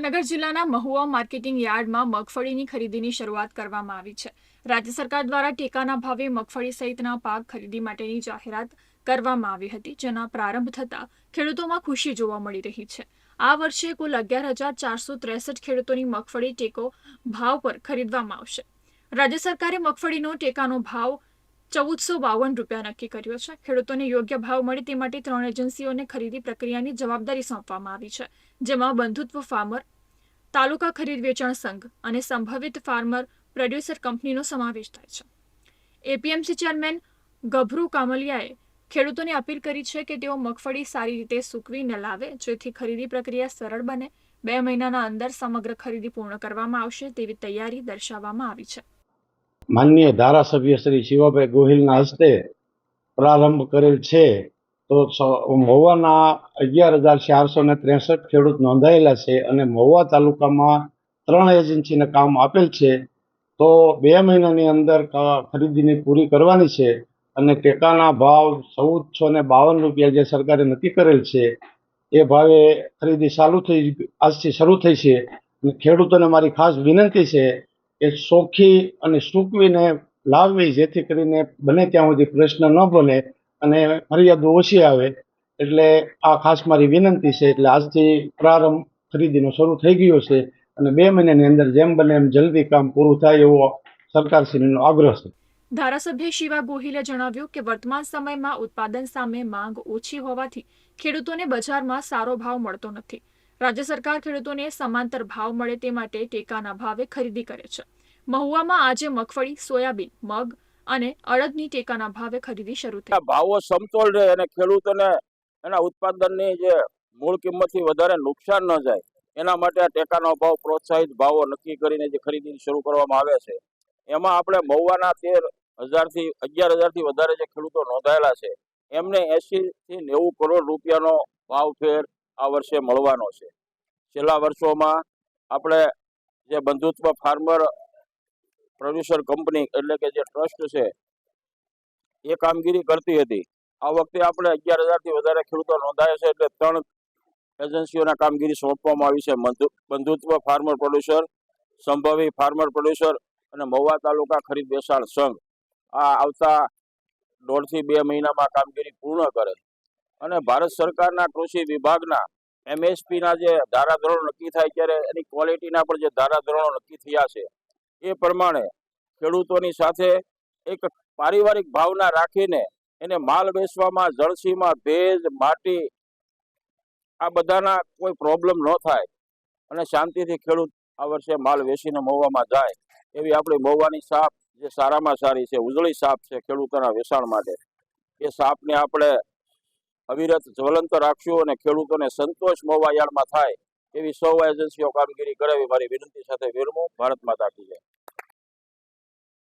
ભાવનગર જિલ્લાના મહુવા માર્કેટિંગ યાર્ડમાં મગફળીની ખરીદીની શરૂઆત કરવામાં આવી છે। રાજ્ય સરકાર દ્વારા ટેકાના ભાવે મગફળી સહિતના પાક ખરીદી માટેની જાહેરાત કરવામાં આવી હતી, જેના પ્રારંભ થતાં ખેડૂતોમાં ખુશી જોવા મળી રહી છે। આ વર્ષે કુલ 11,463 ખેડૂતોની મગફળી ટેકો ભાવ પર ખરીદવામાં આવશે। રાજ્ય સરકારે મગફળીનો ટેકાનો ભાવ 1452 રૂપિયા નક્કી કર્યો છે। ખેડૂતોને યોગ્ય ભાવ મળે તે માટે 3 એજન્સીઓને ખરીદી પ્રક્રિયાની જવાબદારી સોંપવામાં આવી છે, જેમાં બંધુત્વ ફાર્મર, તાલુકા ખરીદ વેચાણ સંઘ અને સંભવિત ફાર્મર પ્રોડ્યુસર કંપનીનો સમાવેશ થાય છે। એપીએમસી ચેરમેન ગભરુ કામલિયાએ ખેડૂતોને અપીલ કરી છે કે તેઓ મગફળી સારી રીતે સૂકવીને લાવે, જેથી ખરીદી પ્રક્રિયા સરળ બને। 2 મહિનાના અંદર સમગ્ર ખરીદી પૂર્ણ કરવામાં આવશે તેવી તૈયારી દર્શાવવામાં આવી છે। માનનીય ધારાસભ્ય શ્રી શિવાભાઈ ગોહિલના હસ્તે પ્રારંભ કરેલ છે। તો મહુવાના 11,463 ખેડૂત નોંધાયેલા છે અને મહુવા તાલુકામાં 3 એજન્સીને કામ આપેલ છે। તો 2 મહિનાની અંદર ખરીદીની પૂરી કરવાની છે અને ટેકાના ભાવ 1452 રૂપિયા જે સરકારે નક્કી કરેલ છે એ ભાવે ખરીદી આજથી શરૂ થઈ છે। અને ખેડૂતોને મારી ખાસ વિનંતી છે કે ચોખ્ખી અને સૂકવીને લાવવી, જેથી કરીને બને ત્યાં સુધી પ્રશ્ન ન બને અને ફરિયાદો ઓછી આવે। એટલે આ ખાસ મારી વિનંતી છે। એટલે આજથી પ્રારંભ ખરીદીનો શરૂ થઈ ગયો છે અને 2 મહિનાની અંદર જેમ બને એમ જલ્દી કામ પૂરું થાય એવો સરકારશ્રીનો આગ્રહ છે। ધારાસભ્ય શિવા ગોહિલે જણાવ્યું કે વર્તમાન સમયમાં ઉત્પાદન સામે માંગ ઓછી હોવાથી ખેડૂતોને બજારમાં સારો ભાવ મળતો નથી। રાજ્ય સરકાર ખેડૂતોને સમાંતર ભાવ મળે તે માટે ટેકાના ભાવે ખરીદી કરે છે। મહુવામાં આજે મગફળી, સોયાબીન, મગ અને અડદની ટેકાના ભાવે ખરીદી શરૂ થઈ। ભાવો સમતોલ રહે અને ખેડૂતોને એના ઉત્પાદનની જે મૂળ કિંમતથી વધારે નુકસાન ન જાય એના માટે આ ટેકાનો ભાવ, પ્રોત્સાહિત ભાવો નક્કી કરીને જે ખરીદી શરૂ કરવામાં આવે છે, એમાં આપણે મહુવાના 11,000થી વધારે જે ખેડૂતો નોંધાયેલા છે એમને 80 થી 90 કરોડ રૂપિયાનો ભાવ ફેર આ વર્ષે મળવાનો છે। છેલ્લા વર્ષોમાં આપણે જે બંધુત્વ ફાર્મર પ્રોડ્યુસર કંપની એટલે કે જે ટ્રસ્ટ છે એ કામગીરી કરતી હતી। આ વખતે આપણે 11,000થી વધારે ખેડૂતો નોંધાયા છે એટલે 3 એજન્સીઓના કામગીરી સોંપવામાં આવી છે। બંધુત્વ ફાર્મર પ્રોડ્યુસર, સંભવી ફાર્મર પ્રોડ્યુસર અને મહુવા તાલુકા ખરીદ વેચાણ સંઘ આ આવતા 1.5 થી 2 મહિનામાં કામગીરી પૂર્ણ કરે અને ભારત સરકારના કૃષિ વિભાગના MSPના જે ધારાધોરણો નક્કી થાય ત્યારે એની ક્વોલિટીના પણ જે ધારાધોરણો નક્કી થયા છે એ પ્રમાણે ખેડૂતોની સાથે એક પારિવારિક ભાવના રાખીને એને માલ વેચવામાં, જળસીમાં ભેજ, માટી આ બધાના કોઈ પ્રોબ્લેમ ન થાય અને શાંતિથી ખેડૂત આ વર્ષે માલ વેચીને મહુવામાં જાય એવી આપણી મહુવાની સાપ જે સારામાં સારી છે, ઉજળી સાપ છે ખેડૂતોના વેચાણ માટે, એ સાપને આપણે અવિરત જ્વલંત રાખશું અને ખેડૂતોને સંતોષ મહુવા યાર્ડમાં થાય એવી સૌ એજન્સીઓ કામગીરી કરે એવી મારી વિનંતી સાથે વિરમું। ભારત માતા કી જય।